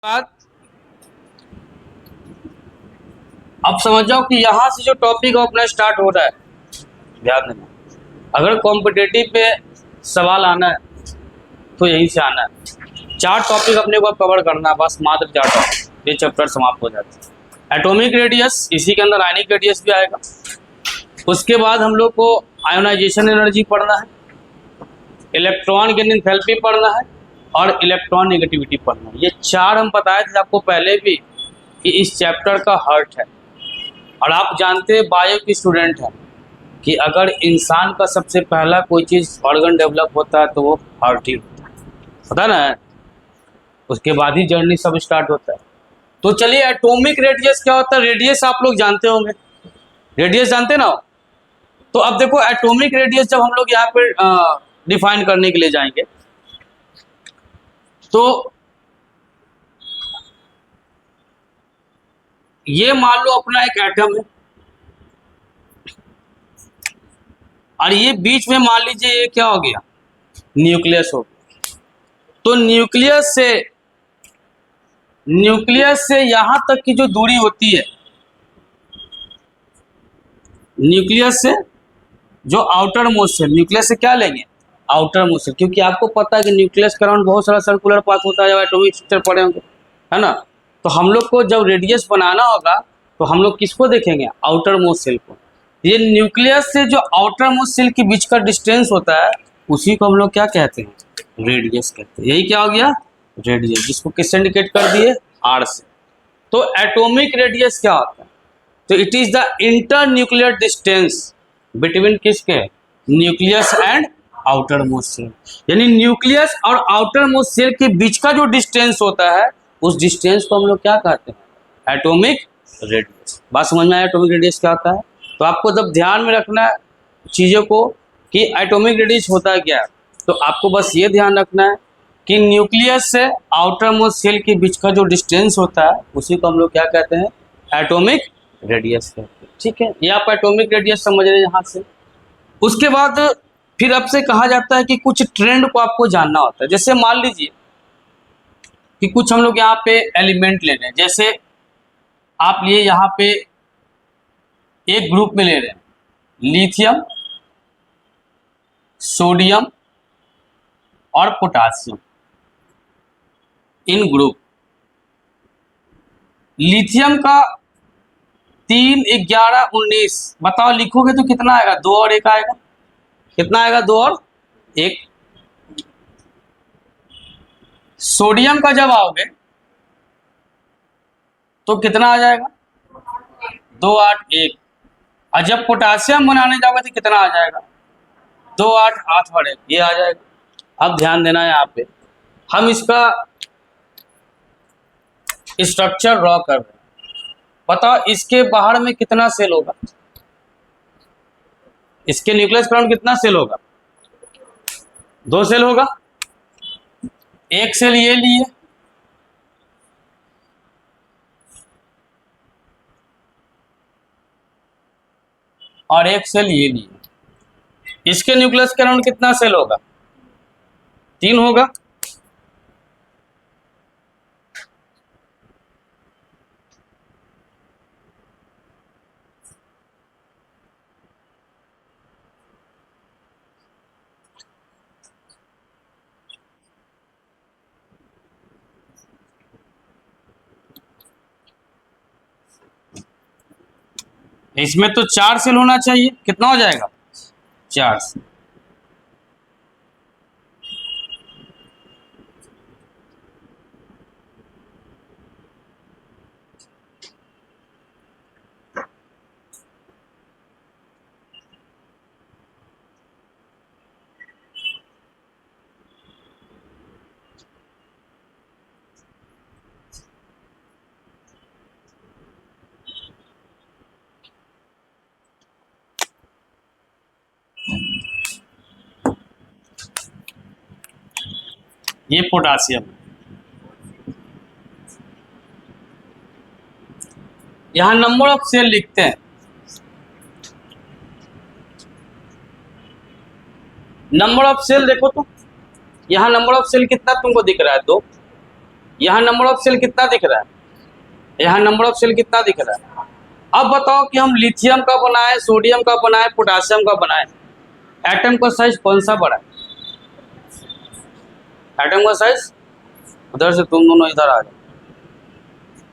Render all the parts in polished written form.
बाद अब समझ जाओ कि यहाँ से जो टॉपिक अपना स्टार्ट हो रहा है, ध्यान देना। अगर कॉम्पिटेटिव पे सवाल आना है तो यहीं से आना है। 4 टॉपिक अपने को कवर करना है, बस मात्र 4 टॉपिक, ये चैप्टर समाप्त हो जाता है। एटॉमिक रेडियस, इसी के अंदर आयनिक रेडियस भी आएगा। उसके बाद हम लोग को आयोनाइजेशन एनर्जी पढ़ना है, इलेक्ट्रॉन गेन एंथैल्पी पढ़ना है और इलेक्ट्रॉन नेगेटिविटी पढ़ना है। ये 4 हम बताए थे आपको पहले भी कि इस चैप्टर का हार्ट है। और आप जानते हैं बायो की स्टूडेंट हैं कि अगर इंसान का सबसे पहला कोई चीज़ ऑर्गन डेवलप होता है तो वो हार्ट ही होता है, पता ना। उसके बाद ही जर्नी सब स्टार्ट होता है। तो चलिए, एटॉमिक रेडियस क्या होता है? रेडियस आप लोग जानते होंगे, रेडियस जानते ना हो? तो अब देखो, एटॉमिक रेडियस जब हम लोग यहाँ पे डिफाइन करने के लिए जाएंगे तो ये मान लो अपना एक एटम है और ये बीच में मान लीजिए ये क्या हो गया, न्यूक्लियस हो गया। तो न्यूक्लियस से यहां तक की जो दूरी होती है, न्यूक्लियस से जो आउटर मोस्ट सेल, न्यूक्लियस से क्या लेंगे, आउटर मोस्ट सेल, क्योंकि आपको पता है कि न्यूक्लियस के अराउंड बहुत सारा सर्कुलर पाथ होता है, जब एटॉमिक स्ट्रक्चर पढ़े होंगे, है ना। तो हम लोग को जब रेडियस बनाना होगा तो हम लोग किसको देखेंगे, आउटर मोस्ट सेल को। ये न्यूक्लियस से जो आउटर मोस्ट सेल के बीच का डिस्टेंस होता है उसी को हम लोग क्या कहते हैं, रेडियस कहते हैं। यही क्या हो गया, रेडियस, जिसको किससे इंडिकेट कर दिए, आर से। तो एटॉमिक रेडियस क्या होता है? तो it is the internuclear distance between किसके, nucleus and outermost shell. यानी न्यूक्लियस और आउटर मोस्ट सेल के बीच का जो डिस्टेंस होता है उस डिस्टेंस को हम लोग क्या कहते हैं, एटॉमिक रेडियस। बात समझ में आया एटॉमिक रेडियस क्या होता है? तो आपको जब ध्यान में रखना है चीज़ों को कि एटॉमिक रेडियस होता है क्या है, तो आपको बस ये ध्यान रखना है कि न्यूक्लियस से आउटर मोस्ट सेल के बीच का जो डिस्टेंस होता है उसी को हम लोग क्या कहते हैं, एटॉमिक रेडियस कहते हैं। ठीक है, ये आप एटॉमिक रेडियस समझ रहे हैं यहाँ से। उसके बाद फिर आपसे कहा जाता है कि कुछ ट्रेंड को आपको जानना होता है। जैसे मान लीजिए कि कुछ हम लोग यहाँ पे एलिमेंट ले रहे हैं, जैसे आप लिए यहाँ पे एक ग्रुप में ले रहे हैं लिथियम, सोडियम और पोटासियम, इन ग्रुप। लिथियम का 3, 11, 19, बताओ लिखोगे तो कितना आएगा, 2 और 1 आएगा। कितना आएगा, 2 और 1। सोडियम का जब आओगे तो कितना आ जाएगा, 2, 8, 1। और जब पोटासियम बनाने जाओगे तो कितना आ जाएगा, 2, 8, 8 और 1, ये आ जाएगा। अब ध्यान देना है यहाँ पे, हम इसका स्ट्रक्चर ड्रॉ कर रहे हैं। बताओ इसके बाहर में कितना सेल होगा, इसके न्यूक्लियस के अराउंड कितना सेल होगा, 2 सेल होगा। एक सेल ये लिए और एक सेल ये लिए, इसके न्यूक्लियस के अराउंड कितना सेल होगा, 3 होगा। इसमें तो 4 सेल होना चाहिए, कितना हो जाएगा, 4 सेल। ये पोटासियम, यहां नंबर ऑफ सेल लिखते हैं। नंबर ऑफ सेल देखो तो, यहां नंबर ऑफ सेल कितना तुमको दिख रहा है, 2। यहाँ नंबर ऑफ सेल कितना दिख रहा है, यहाँ नंबर ऑफ सेल कितना दिख रहा है। अब बताओ कि हम लिथियम का बनाए, सोडियम का बनाए, पोटासियम का बनाए, एटम का साइज कौन सा बड़ा है? एटम का साइज, उधर से तुम दोनों इधर आ जाओ,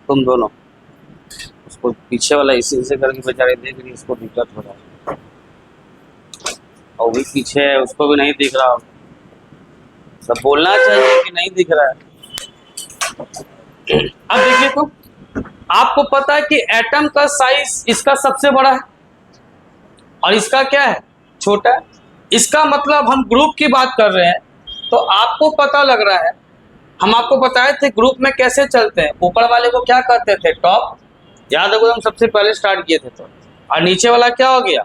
तुम दोनों, उसको पीछे वाला इसी से करके बेचारे देख रही, उसको दिक्कत हो रहा है, और भी पीछे है, उसको भी नहीं दिख रहा। सब बोलना चाहिए कि नहीं दिख रहा है। अब देखिए तो आपको पता है कि एटम का साइज इसका सबसे बड़ा है और इसका क्या है, छोटा है। इसका मतलब हम ग्रुप की बात कर रहे हैं, तो आपको पता लग रहा है, हम आपको बताए थे ग्रुप में कैसे चलते हैं। ऊपर वाले को क्या कहते थे, टॉप, याद है, हम सबसे पहले स्टार्ट किए थे। तो और नीचे वाला क्या हो गया,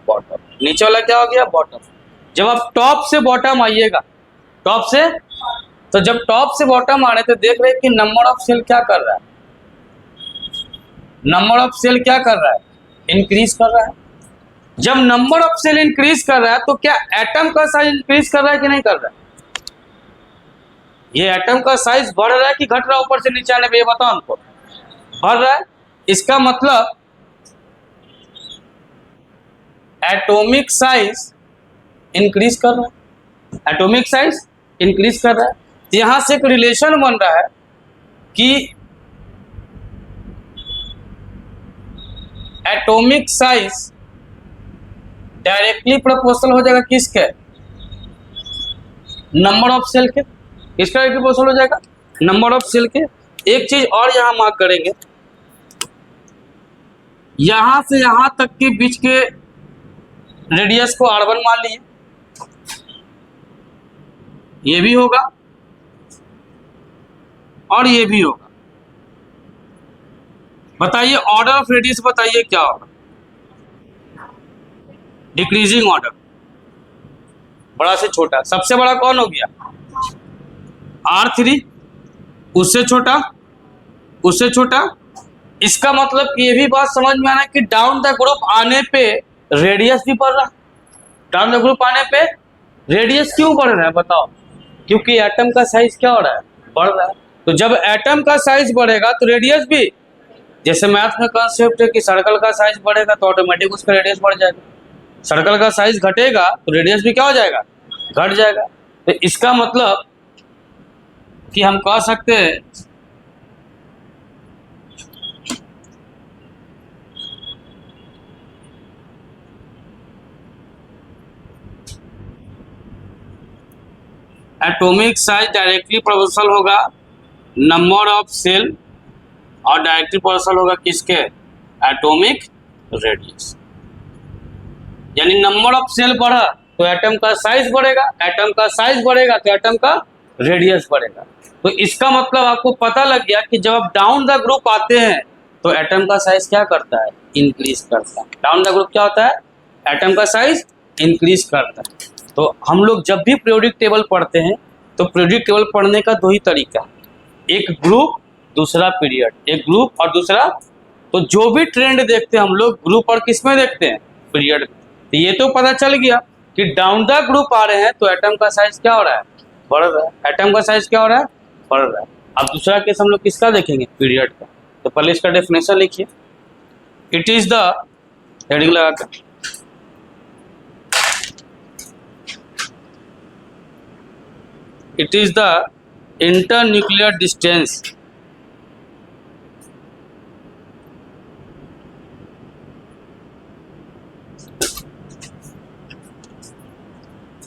बॉटम। नीचे वाला क्या हो गया, बॉटम। जब आप टॉप से बॉटम आइएगा, टॉप से, तो जब टॉप से बॉटम आ रहे थे, देख रहे हैं कि नंबर ऑफ सेल क्या कर रहा है, नंबर ऑफ सेल क्या कर रहा है, इंक्रीज कर रहा है। जब नंबर ऑफ सेल इंक्रीज कर रहा है, तो क्या एटम का साइज इंक्रीज कर रहा है कि नहीं कर रहा है? ये एटम का साइज बढ़ रहा है कि घट रहा है ऊपर से नीचे आने पे, ये बताओ हमको। बढ़ रहा है। इसका मतलब एटॉमिक साइज इंक्रीज कर रहा है, एटॉमिक साइज इंक्रीज कर रहा है। तो यहां से एक रिलेशन बन रहा है कि एटॉमिक साइज डायरेक्टली प्रोपोर्शनल हो जाएगा किसके, नंबर ऑफ सेल के। किसका डायरेक्टली प्रोपोर्शनल हो जाएगा, नंबर ऑफ सेल के। एक चीज और यहां मार्क करेंगे, यहां से यहां तक के बीच के रेडियस को R1 मान लिए, ये भी होगा और ये भी होगा। बताइए ऑर्डर ऑफ रेडियस, बताइए क्या होगा, डिक्रीजिंग ऑर्डर, बड़ा से छोटा। सबसे बड़ा कौन हो गया, R3, उससे छोटा, उससे छोटा। इसका मतलब ये भी बात समझ में आना कि डाउन द ग्रुप आने पे रेडियस भी बढ़ रहा है। डाउन द ग्रुप आने पे रेडियस क्यों बढ़ रहा है, बताओ। क्योंकि एटम का साइज क्या हो रहा है, बढ़ रहा है। तो जब एटम का साइज बढ़ेगा तो रेडियस भी, जैसे मैथ में कॉन्सेप्ट है कि सर्कल का साइज बढ़ेगा तो ऑटोमेटिक उसका रेडियस बढ़ जाएगा, सर्कल का साइज घटेगा तो रेडियस भी क्या हो जाएगा, घट जाएगा। तो इसका मतलब कि हम कह सकते हैं एटॉमिक साइज डायरेक्टली प्रोपोर्शनल होगा नंबर ऑफ सेल और डायरेक्टली प्रोपोर्शनल होगा किसके, एटॉमिक रेडियस। यानी नंबर ऑफ सेल बढ़ा तो एटम का साइज बढ़ेगा, एटम का साइज बढ़ेगा तो एटम का रेडियस बढ़ेगा। तो इसका मतलब आपको पता लग गया कि जब आप डाउन द ग्रुप आते हैं तो एटम का साइज क्या करता है, इंक्रीज करता है। डाउन द ग्रुप क्या होता है, एटम का साइज इंक्रीज करता है। तो हम लोग जब भी पीरियोडिक टेबल पढ़ते हैं तो पीरियोडिक टेबल पढ़ने का दो ही तरीका है, एक ग्रुप, दूसरा पीरियड, एक ग्रुप और दूसरा। तो जो भी ट्रेंड देखते हैं हम लोग ग्रुप और किस में देखते हैं, पीरियड में। तो ये तो पता चल गया कि डाउन द ग्रुप आ रहे हैं तो एटम का साइज क्या हो रहा है, बढ़ रहा है। एटम का साइज क्या हो रहा है, बढ़ रहा है। अब दूसरा केस हम लोग किसका देखेंगे, पीरियड का। तो पहले इसका डेफिनेशन लिखिए, इट इज द, हेडिंग लगा कर, it is the internuclear distance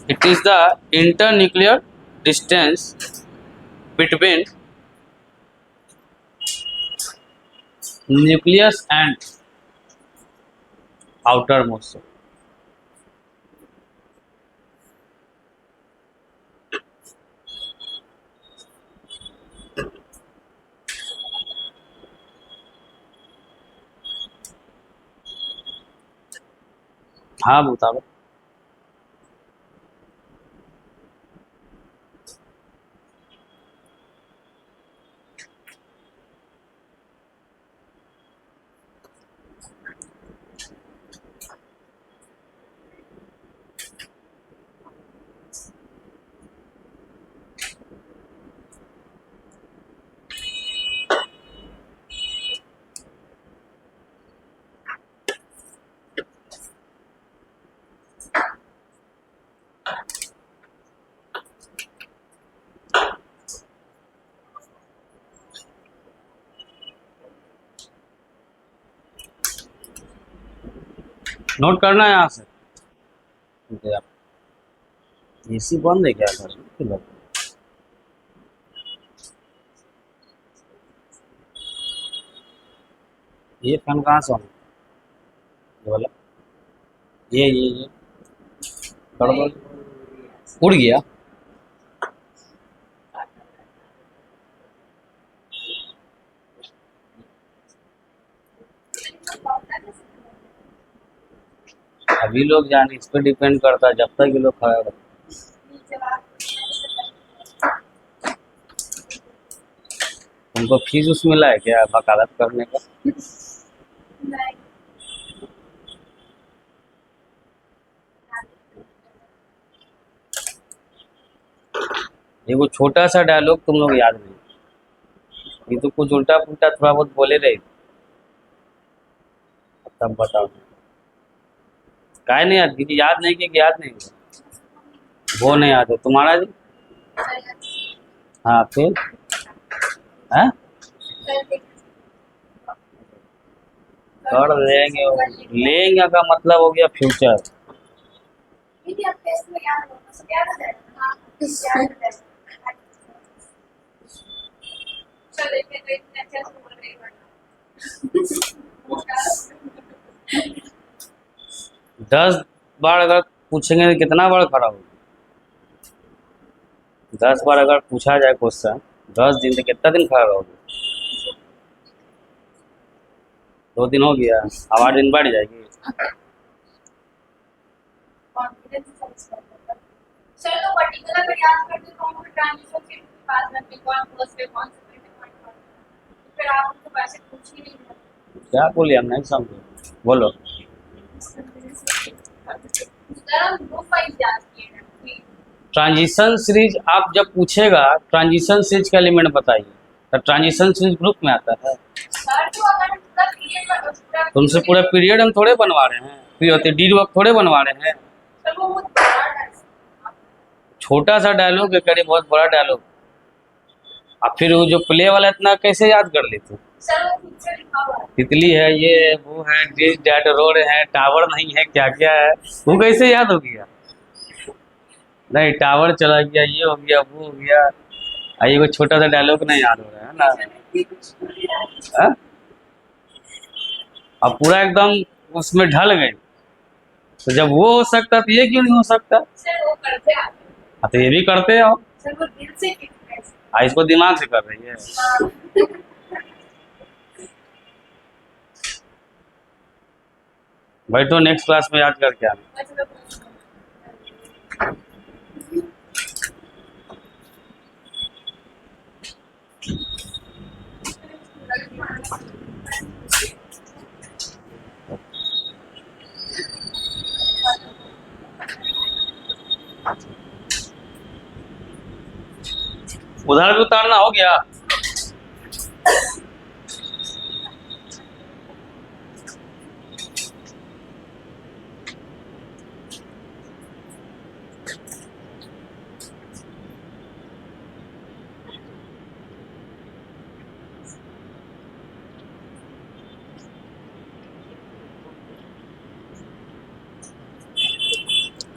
it is the internuclear distance between nucleus and outermost cell। हाँ बताओ। नोट करना है यहाँ से। एसी बंद है क्या घर? ये फैन कहाँ से ऑन? ये वाला, ये गड़बड़ उड़ गया। अभी लोग जाने, इस पर डिपेंड करता है, जब तक ये लोग खड़ा रहे। उनको फीस उस मिला है क्या वकालत करने का? ये वो छोटा सा डायलॉग तुम लोग याद नहीं, ये तो कुछ उल्टा पुल्टा थोड़ा बहुत बोले रहे, तब बताओ काहे नहीं याद? क्योंकि याद नहीं कि याद नहीं, वो नहीं याद है तुम्हारा जी? हाँ फिर है कर लेंगे, लेंगे का मतलब हो गया फ्यूचर। दस बार अगर पूछेंगे तो कितना बार खड़ा होगा? 10 बार अगर पूछा जाए क्वेश्चन 10 दिन, तो कितना दिन खड़ा रहोगे? 2 दिन हो गया, अब 8 दिन बढ़ जाएगी। क्या बोलिए, हम नहीं समझे, बोलो। ट्रांजिशन सीरीज आप जब पूछेगा ट्रांजिशन सीरीज का एलिमेंट बताइए, तो ट्रांजिशन सीरीज ग्रुप में आता है। तुमसे पूरा पीरियड हम थोड़े बनवा रहे हैं, फिर डी वर्क थोड़े बनवा रहे हैं। छोटा सा डायलॉग है, करे बहुत बड़ा डायलॉग। अब फिर वो जो प्ले वाला इतना कैसे याद कर लेते? तितली है, ये है, वो है, डिश डैट रोड है, टावर नहीं है, क्या क्या है, वो कैसे याद हो गया? नहीं, टावर चला गया, ये हो गया, वो हो गया। ये कोई छोटा सा डायलॉग नहीं याद हो रहा है ना? हा? अब पूरा एकदम उसमें ढल गए, तो जब वो हो सकता तो ये क्यों नहीं हो सकता? हाँ तो ये भी करते हो। इसको दिमाग से कर रही है। भाई तो नेक्स्ट क्लास में याद करके आना। उधर भी उतारना हो गया।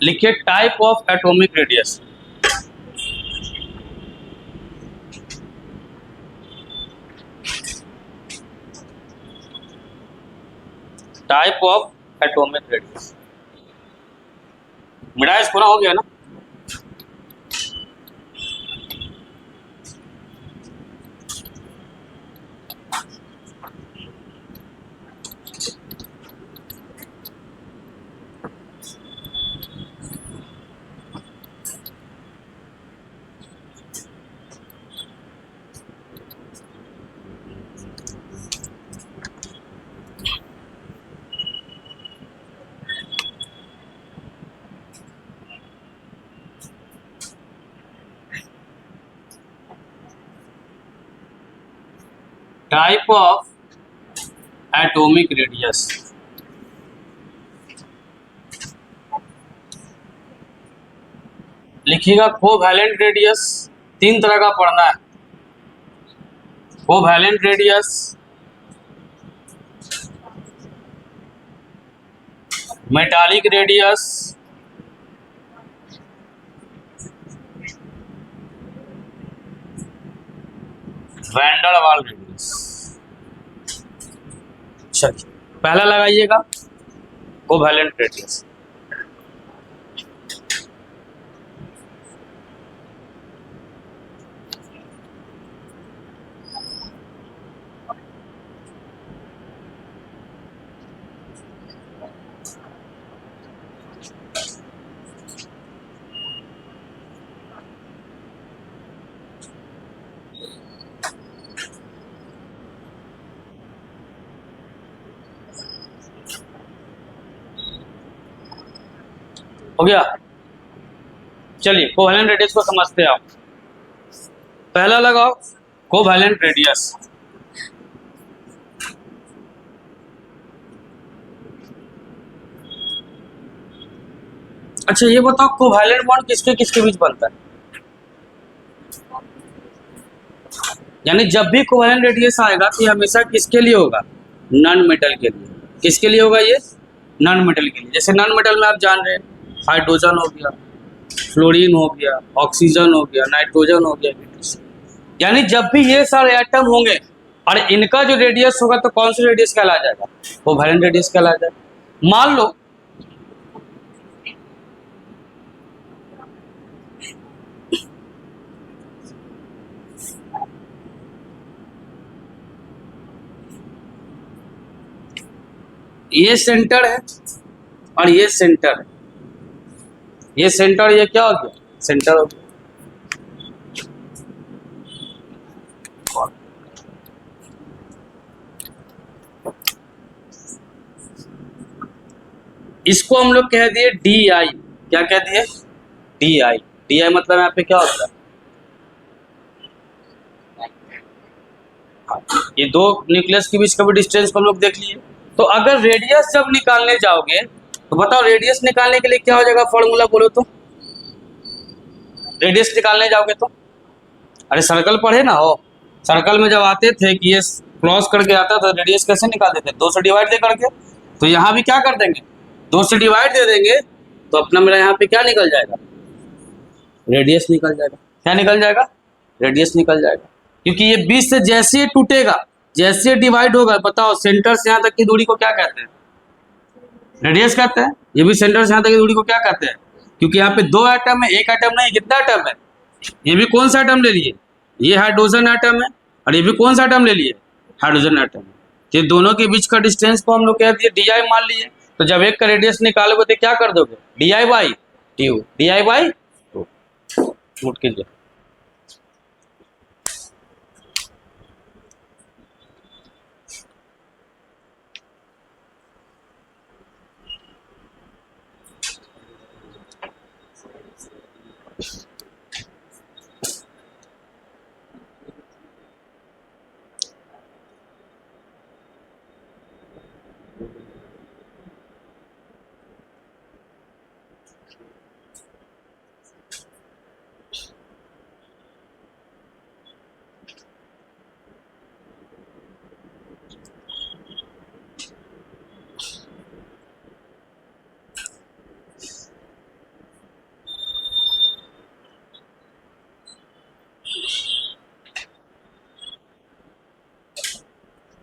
लिखिए type of atomic radius. Type of atomic radius, मिडाइस पूरा हो गया ना? टाइप ऑफ एटॉमिक रेडियस, लिखिएगा कोवैलेंट रेडियस। 3 तरह का पढ़ना है। Covalent radius, metallic radius van der Waals radius. चलिए पहला लगाइएगा कोवैलेंट रेडियस। हो गया। चलिए कोवैलेंट रेडियस को समझते हैं। आप पहला लगाओ कोवैलेंट रेडियस। अच्छा ये बताओ कोवैलेंट बॉन्ड किसके किसके बीच बनता है? यानी जब भी कोवैलेंट रेडियस आएगा तो ये हमेशा किसके लिए होगा? नॉन मेटल के लिए। किसके लिए होगा ये? नॉन मेटल के लिए। जैसे नॉन मेटल में आप जान रहे हैं हाइड्रोजन हो गया, फ्लोरीन हो गया, ऑक्सीजन हो गया, नाइट्रोजन हो गया। यानी जब भी ये सारे एटम होंगे और इनका जो रेडियस होगा तो कौन सा रेडियस कहला जाएगा? कोवैलेंट रेडियस कहला जाएगा। मान लो ये सेंटर है और ये सेंटर है। ये सेंटर, ये क्या हो गया? सेंटर हो गया। इसको हम लोग कह दिए डी आई। क्या कह दिए? D I. डी आई मतलब यहाँ पे क्या होता है? ये दो न्यूक्लियस के बीच का भी डिस्टेंस को हम लोग देख लिए। तो अगर रेडियस जब निकालने जाओगे तो बताओ रेडियस निकालने के लिए क्या हो जाएगा? फॉर्मूला बोलो तो। रेडियस निकालने जाओगे तो अरे सर्कल पढ़े ना हो। सर्कल में जब आते थे कि ये क्रॉस करके आता था रेडियस कैसे निकाल देते? 2 से डिवाइड दे करके। तो यहाँ भी क्या कर देंगे? 2 से डिवाइड दे देंगे तो अपना मेरा यहाँ पे क्या निकल जाएगा? रेडियस निकल जाएगा। क्या निकल जाएगा? रेडियस निकल जाएगा। क्योंकि ये 20 से जैसे टूटेगा, जैसे डिवाइड होगा, बताओ सेंटर से यहाँ तक की दूरी को क्या कहते हैं? रेडियस कहते हैं। ये भी सेंटर से यहाँ तक की दूरी को क्या कहते हैं? क्योंकि यहाँ पे 2 एटम है, एक एटम नहीं, कितना एटम है? ये भी कौन सा एटम ले लिए? ये हाइड्रोजन एटम है और ये भी कौन सा एटम ले लिए? हाइड्रोजन एटम है। ये दोनों के बीच का डिस्टेंस को हम लोग कह दिए डी आई मान लिए। तो जब एक का रेडियस निकालोगे तो क्या कर दोगे? D I by two. D I by two. Note कीजिए।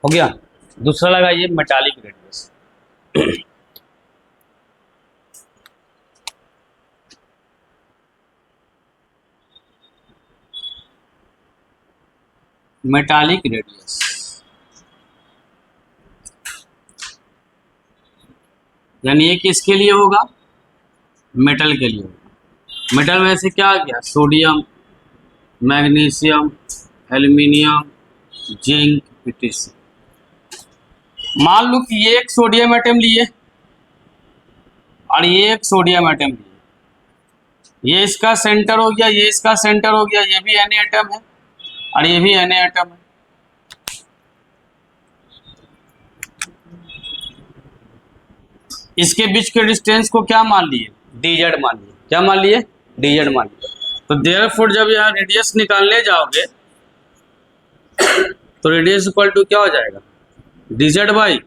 हो गया। दूसरा लगाइए मेटालिक रेडियस। मेटालिक रेडियस यानी ये किसके लिए होगा? मेटल के लिए होगा। मेटल में से क्या आ गया? Sodium, magnesium, aluminium, zinc, PTC. मान लो कि ये एक सोडियम एटम लिए और ये एक सोडियम एटम लिए। ये इसका सेंटर हो गया, ये इसका सेंटर हो गया। ये भी Na एटम है और ये भी Na एटम है। इसके बीच के डिस्टेंस को क्या मान लिए? dz मान लिए। क्या मान लिए? dz मान लिए। तो देयरफॉर जब यहाँ रेडियस निकालने जाओगे तो रेडियस इक्वल टू क्या हो जाएगा? dz by.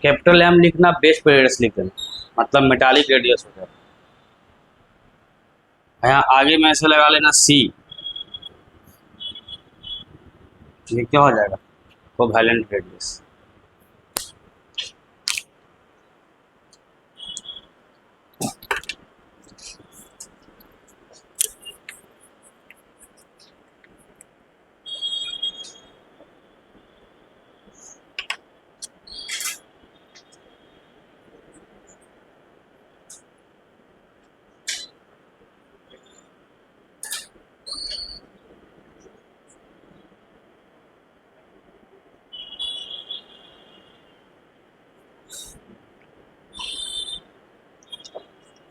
कैपिटल एम लिखना, बेस पे रेडियस लिख देना, मतलब मेटालिक रेडियस हो जाएगा। यहाँ आगे में ऐसे लगा लेना सी, ये क्या हो जाएगा, कोवैलेंट रेडियस।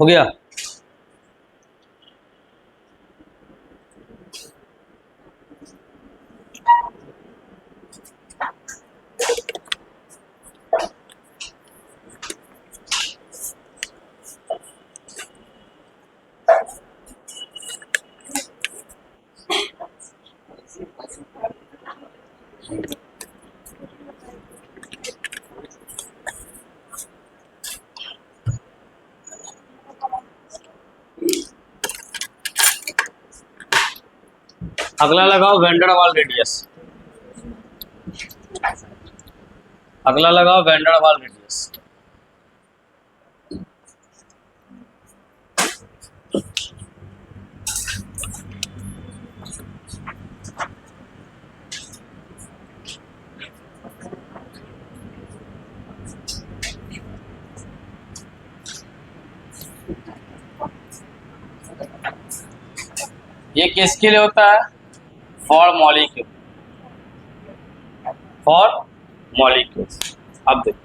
हो गया। अगला लगाओ वैन डेर वाल रेडियस। अगला लगाओ वैन डेर वाल रेडियस। ये किसके लिए होता है, फॉर मॉलिक्यूल, फॉर मॉलिक्यूल्स। अब देखो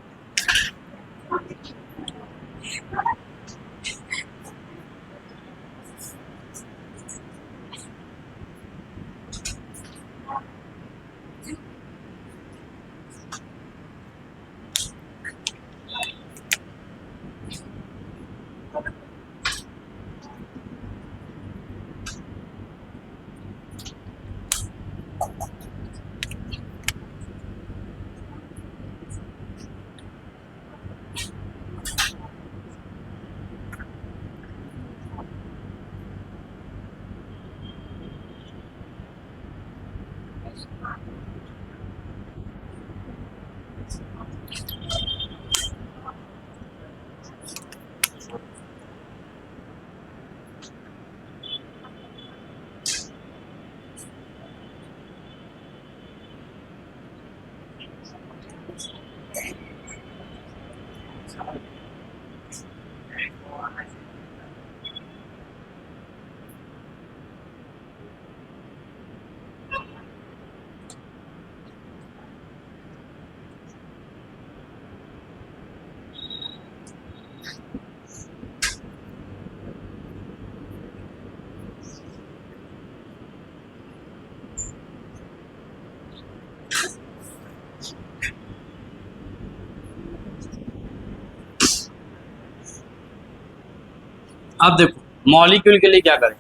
अब देखो मॉलिक्यूल के लिए क्या करें।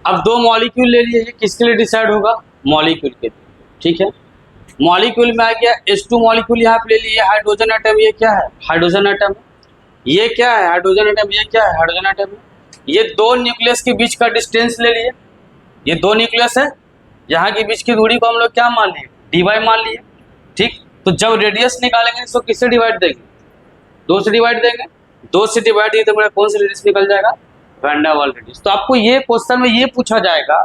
अब दो मॉलिक्यूल ले लिए, किसके लिए डिसाइड होगा, मॉलिक्यूल के लिए, ठीक है। मॉलिक्यूल में आ गया H2 मॉलिक्यूल यहाँ पे ले लिए, हाइड्रोजन एटम, ये क्या है, हाइड्रोजन एटम, ये क्या है, हाइड्रोजन एटम, ये क्या है, हाइड्रोजन एटम। ये दो न्यूक्लियस के बीच का डिस्टेंस ले लिए, ये दो न्यूक्लियस है, यहाँ के बीच की दूरी को हम लोग क्या मान लिए, dy मान लिए, ठीक। तो जब रेडियस निकालेंगे तो किससे डिवाइड देंगे, दो से डिवाइड देंगे, दो से डिवाइड दिए तो मेरा कौन सा रेडियस निकल जाएगा, वैन डेर वाल रेडियस। तो आपको ये क्वेश्चन में ये पूछा जाएगा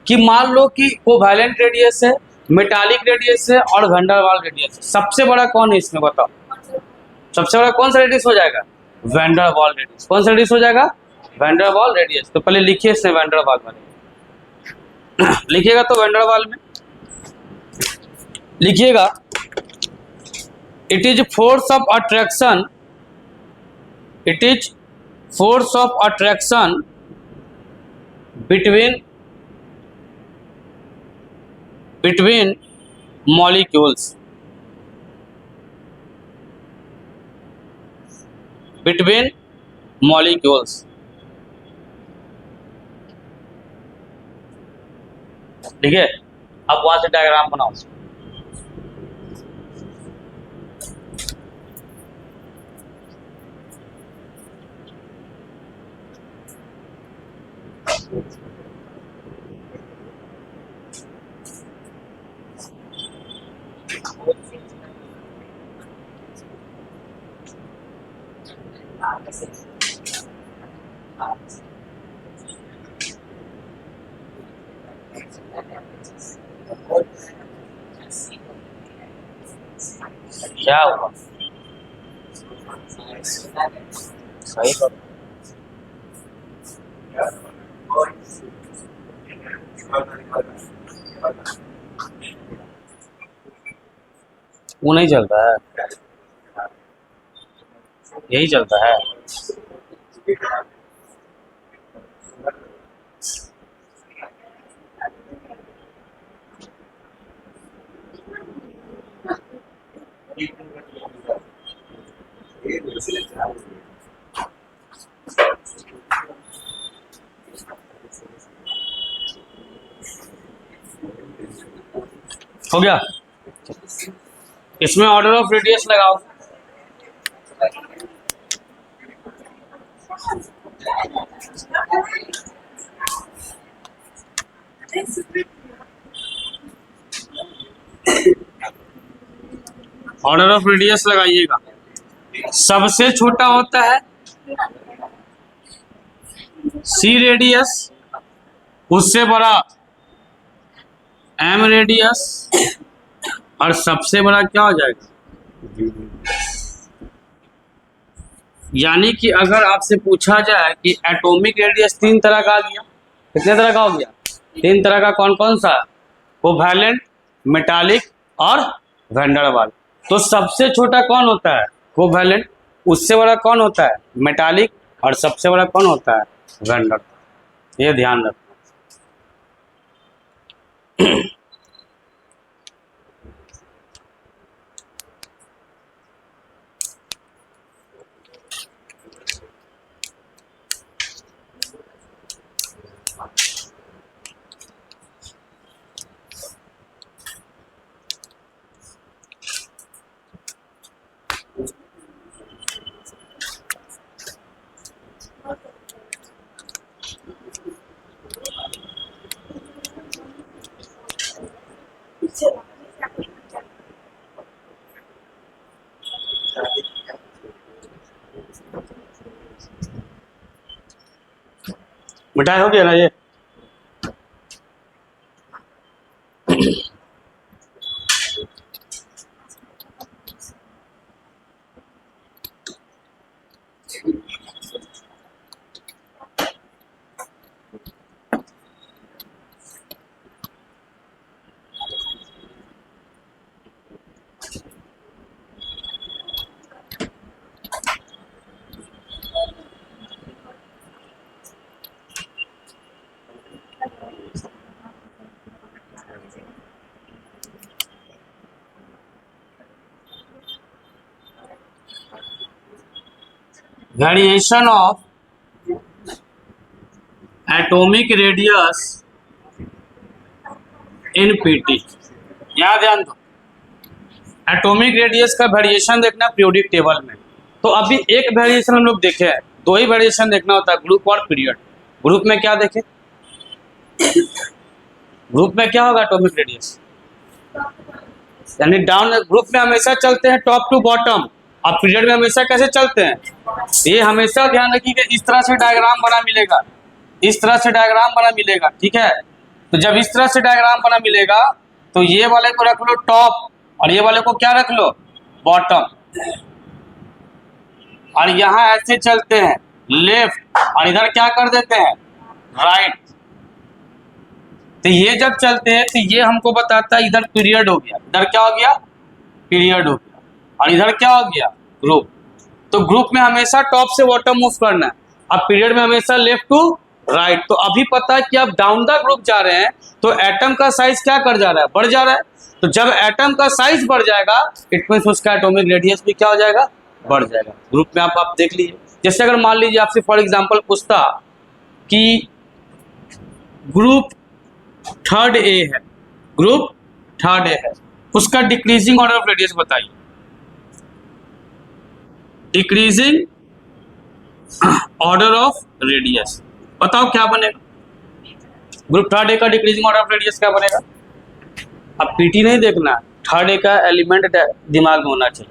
कि मान लो कि कोवैलेंट रेडियस है, मेटालिक रेडियस है और वैन डेर वाल रेडियस है, सबसे बड़ा कौन है इसमें बताओ, सबसे बड़ा कौन सा रेडियस हो जाएगा, वैन डेर वाल रेडियस। कौन सा रेडियस हो जाएगा, वैन डेर वाल रेडियस। तो पहले लिखिए इसमें वैन डेर वाल वाले लिखिएगा, तो वैन डेर वाल में लिखिएगा, it is force of attraction, it is force of attraction between molecules, between molecules, ठीक है। अब वहां से डायग्राम बनाओ। क्या हुआ? सही बात। वो नहीं चलता है, यही चलता है। हो गया। इसमें ऑर्डर ऑफ रेडियस लगाओ। ऑर्डर ऑफ रेडियस लगाइएगा। सबसे छोटा होता है सी रेडियस, उससे बड़ा एम रेडियस, और सबसे बड़ा क्या हो जाएगा? यानी कि अगर आपसे पूछा जाए कि एटॉमिक रेडियस 3 तरह का आ गया, कितने तरह का हो गया? 3 तरह का। कौन कौन सा? कोवैलेंट, मेटालिक और वैन डर वाल्स। तो सबसे छोटा कौन होता है? कोवैलेंट। उससे बड़ा कौन होता है? मेटालिक। और सबसे बड़ा कौन होता है? Van der. ये ध्यान रखना। मिठाई हो गया ना ये? Variation of atomic radius in PT. यहाँ ध्यान दो, एटॉमिक रेडियस का वेरिएशन देखना पीरियोडिक टेबल में। तो अभी एक वेरिएशन हम लोग देखे हैं, 2 ही वेरिएशन देखना होता है, ग्रुप और पीरियड। ग्रुप में क्या देखे? ग्रुप में क्या होगा? एटॉमिक रेडियस यानी डाउन। ग्रुप में हमेशा चलते हैं टॉप टू बॉटम, और पीरियड में हमेशा कैसे चलते हैं? ये हमेशा ध्यान रखिए कि इस तरह से डायग्राम बना मिलेगा, इस तरह से डायग्राम बना मिलेगा, ठीक है? तो जब इस तरह से डायग्राम बना मिलेगा तो ये वाले को रख लो टॉप, और ये वाले को क्या रख लो? बॉटम। और यहाँ ऐसे चलते हैं लेफ्ट, और इधर क्या कर देते हैं? राइट। तो ये जब चलते हैं तो ये हमको बताता है इधर पीरियड हो गया, इधर क्या हो गया? पीरियड हो गया, और इधर क्या हो गया? ग्रुप। तो ग्रुप में हमेशा टॉप से बॉटम मूव करना है, अब पीरियड में हमेशा लेफ्ट टू राइट। तो अभी पता है कि आप डाउन द ग्रुप जा रहे हैं तो एटम का साइज क्या कर जा रहा है? बढ़ जा रहा है। तो जब एटम का साइज बढ़ जाएगा इट मींस उसका एटॉमिक रेडियस भी क्या हो जाएगा? बढ़ जाएगा। ग्रुप में आप देख लीजिए, जैसे अगर मान लीजिए आपसे फॉर एग्जांपल पूछता कि ग्रुप 3rd ए है, ग्रुप 3rd ए है, उसका डिक्रीजिंग ऑर्डर ऑफ रेडियस बताइए। डिक्रीजिंग ऑर्डर ऑफ रेडियस बताओ क्या बनेगा? ग्रुप 3rd ए का डिक्रीजिंग ऑर्डर ऑफ रेडियस क्या बनेगा? अब पीटी नहीं देखना, 3rd ए का एलिमेंट दिमाग में होना चाहिए।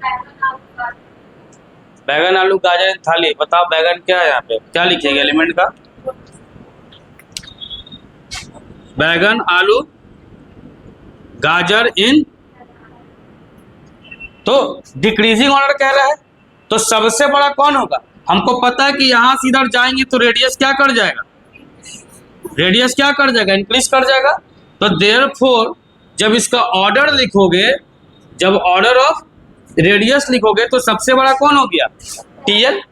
बैगन आलू गाजर इन थाली, बताओ बैगन क्या है, यहाँ पे क्या लिखेगा एलिमेंट का? बैगन आलू गाजर इन, तो डिक्रीजिंग ऑर्डर कह रहा है, तो सबसे बड़ा कौन होगा? हमको पता है कि यहां से इधर जाएंगे तो रेडियस क्या कर जाएगा, रेडियस क्या कर जाएगा, इंक्रीज कर जाएगा। तो देयरफॉर जब इसका ऑर्डर लिखोगे, जब ऑर्डर ऑफ रेडियस लिखोगे तो सबसे बड़ा कौन हो गया, टीएल।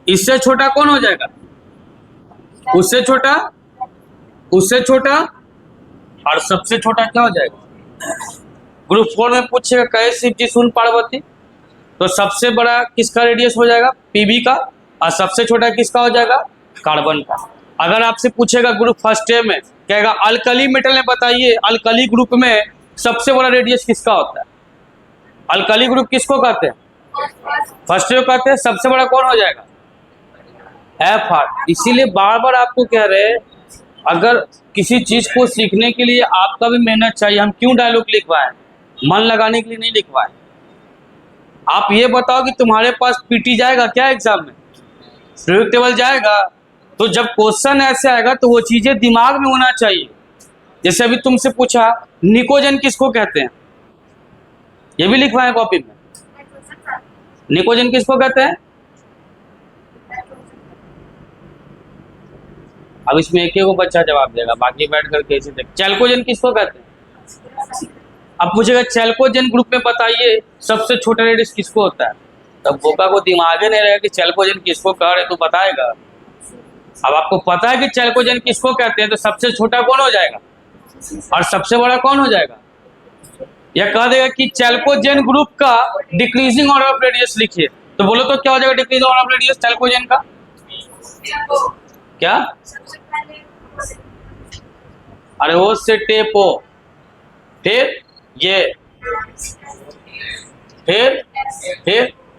इससे छोटा कौन हो जाएगा, उससे छोटा, उससे छोटा, और सबसे छोटा क्या हो जाएगा? ग्रुप 4 में पूछेगा कहे शिव जी सुन पार्वती, तो सबसे बड़ा किसका रेडियस हो जाएगा, पीबी का, और सबसे छोटा किसका हो जाएगा, कार्बन का। अगर आपसे पूछेगा ग्रुप फर्स्ट ए में, कहेगा अल्कली मेटल में बताइए अल्कली ग्रुप में सबसे बड़ा रेडियस किसका होता है, अल्कली ग्रुप किसको कहते हैं, फर्स्ट ए कहते हैं, सबसे बड़ा कौन हो जाएगा, एफ आर। इसीलिए बार बार आपको कह रहे हैं, अगर किसी चीज को सीखने के लिए आपका भी मेहनत चाहिए, हम क्यों डायलॉग लिखवाएं, मन लगाने के लिए नहीं लिखवाएं। आप ये बताओ कि तुम्हारे पास पीटी जाएगा क्या एग्जाम में, प्रयोग टेबल जाएगा, तो जब क्वेश्चन ऐसे आएगा तो वो चीजें दिमाग में होना चाहिए। जैसे अभी तुमसे पूछा निकोजन किसको कहते हैं, ये भी लिखवाएं कॉपी में, निकोजन किसको कहते हैं। अब इसमें एक को बच्चा जवाब देगा, बाकी बैठ करके इसे देख। चैल्कोजन किसको कहते हैं, अब पूछेगा चैल्कोजन ग्रुप में बताइए सबसे छोटा रेडियस किसको होता है, तब बोका को दिमाग ही नहीं रहेगा कि चैल्कोजन किसको कह रहे, तो बताएगा। अब आपको पता है कि चैल्कोजन किसको कहते हैं, तो सबसे छोटा कौन हो जाएगा और सबसे बड़ा कौन हो जाएगा। यह कह देगा कि चैल्कोजन ग्रुप का डिक्रीजिंग ऑर्डर ऑफ रेडियस लिखिए, तो बोलो तो क्या हो जाएगा डिक्रीजिंग ऑर्डर ऑफ रेडियस चैल्कोजन का, क्या, अरे वो से टेपो, फिर ये, फिर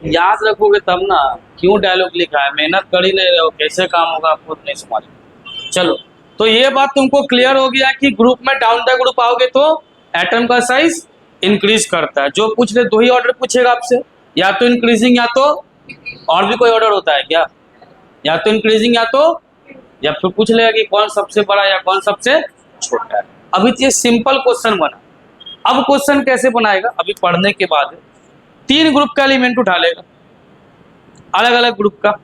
याद रखोगे तब ना, क्यों डायलॉग लिखा है, मेहनत कर ही नहीं रहे हो, कैसे काम होगा आप खुद नहीं समझ। चलो, तो ये बात तुमको क्लियर हो गया कि ग्रुप में डाउन द ग्रुप आओगे तो एटम का साइज इंक्रीज करता है। जो पूछ रहे दो ही ऑर्डर पूछेगा आपसे, या तो इंक्रीजिंग या तो और भी कोई ऑर्डर होता है क्या, या तो इंक्रीजिंग या तो, या फिर पूछ लेगा कि कौन सबसे बड़ा या कौन सबसे छोटा है। अभी तो ये सिंपल क्वेश्चन बना, अब क्वेश्चन कैसे बनाएगा अभी पढ़ने के बाद। 3 ग्रुप का एलिमेंट उठा लेगा, अलग अलग ग्रुप का,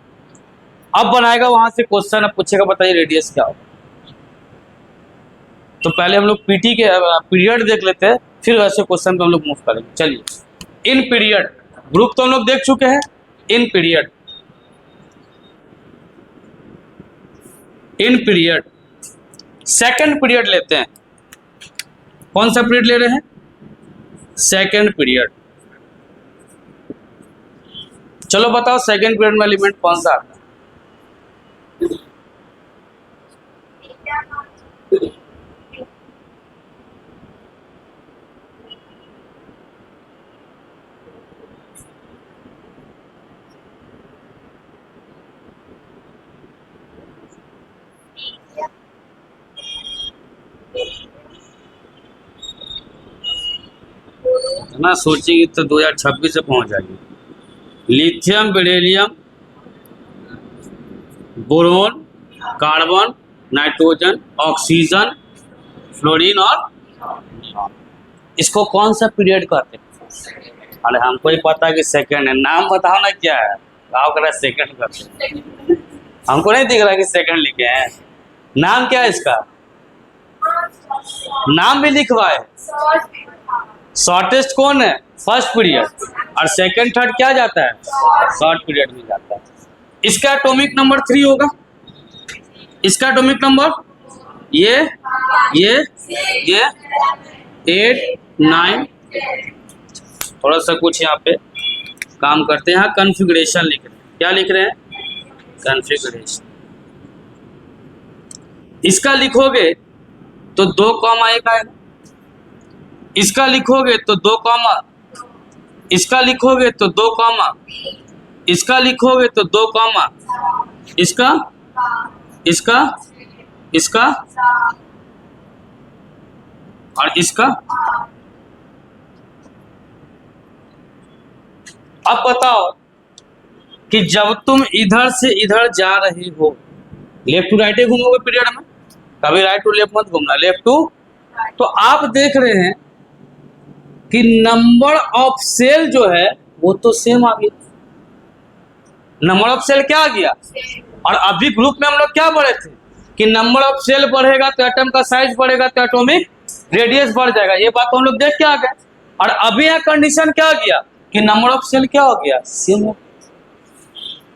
अब बनाएगा वहां से क्वेश्चन, अब पूछेगा बताइए रेडियस क्या होगा। तो पहले हम लोग पीटी के पीरियड देख लेते हैं, फिर वैसे क्वेश्चन पे हम लोग मूव करेंगे। चलिए, इन पीरियड ग्रुप तो हम लोग देख चुके हैं, in period, in period second period लेते हैं। कौन सा पीरियड ले रहे हैं, सेकंड पीरियड। चलो बताओ सेकंड पीरियड में एलिमेंट कौन सा आता है। ना सोचेगी तो 2026 से पहुंच जाएगी। Lithium, beryllium, boron, carbon, nitrogen, oxygen, fluorine और इसको कौन सा पीरियड कहते हैं। अरे हमको ही पता है कि सेकंड है, नाम बताओ ना क्या है, गाँव कर सेकंड करते हैं। हमको नहीं दिख रहा कि सेकंड लिखे हैं, नाम क्या है इसका, नाम भी लिखवाए। शॉर्टेस्ट कौन है, फर्स्ट पीरियड, और सेकंड थर्ड क्या जाता है, शॉर्ट पीरियड में जाता है। इसका एटॉमिक नंबर 3 होगा, इसका एटॉमिक नंबर ये 8 9। थोड़ा सा कुछ यहाँ पे काम करते हैं, यहाँ कॉन्फ़िगरेशन लिख रहे हैं, क्या लिख रहे हैं, कॉन्फ़िगरेशन। इसका लिखोगे तो 2 कॉमा 1 आएगा, इसका लिखोगे तो 2 कॉमा, इसका लिखोगे तो 2 कॉमा, इसका लिखोगे तो 2 कॉमा, इसका इसका इसका और इसका। अब बताओ कि जब तुम इधर से इधर जा रहे हो, लेफ्ट टू राइट ही घूमोगे पीरियड में, कभी राइट टू लेफ्ट मत घूमना, लेफ्ट टू। तो आप देख रहे हैं कि नंबर ऑफ सेल जो है वो तो सेम आ गया, नंबर ऑफ सेल क्या आ गया। और अभी ग्रुप में हम लोग क्या पढ़े थे कि नंबर ऑफ सेल बढ़ेगा तो एटम का साइज बढ़ेगा तो एटॉमिक रेडियस बढ़ जाएगा, ये बात हम लोग देख के आ गए। और अभी यहाँ कंडीशन क्या आ गया कि नंबर ऑफ सेल क्या हो गया, सेम हो।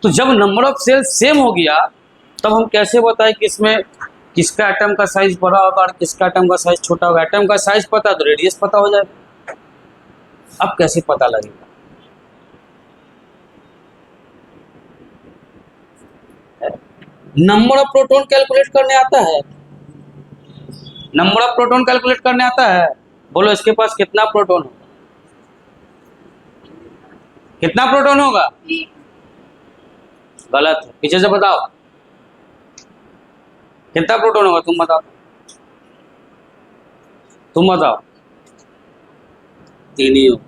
तो जब नंबर ऑफ सेल सेम हो गया तब हम कैसे बताएं कि इसमें किसका एटम का साइज बड़ा होगा और किसका एटम का साइज छोटा होगा। एटम का साइज पता तो रेडियस पता हो जाएगा। अब कैसे पता लगेगा, नंबर ऑफ प्रोटॉन कैलकुलेट करने आता है, नंबर ऑफ प्रोटॉन कैलकुलेट करने आता है। बोलो इसके पास कितना प्रोटॉन होगा, कितना प्रोटॉन होगा, गलत है, पीछे से बताओ कितना प्रोटॉन होगा, तुम बताओ, तुम बताओ। 3 ही होगा,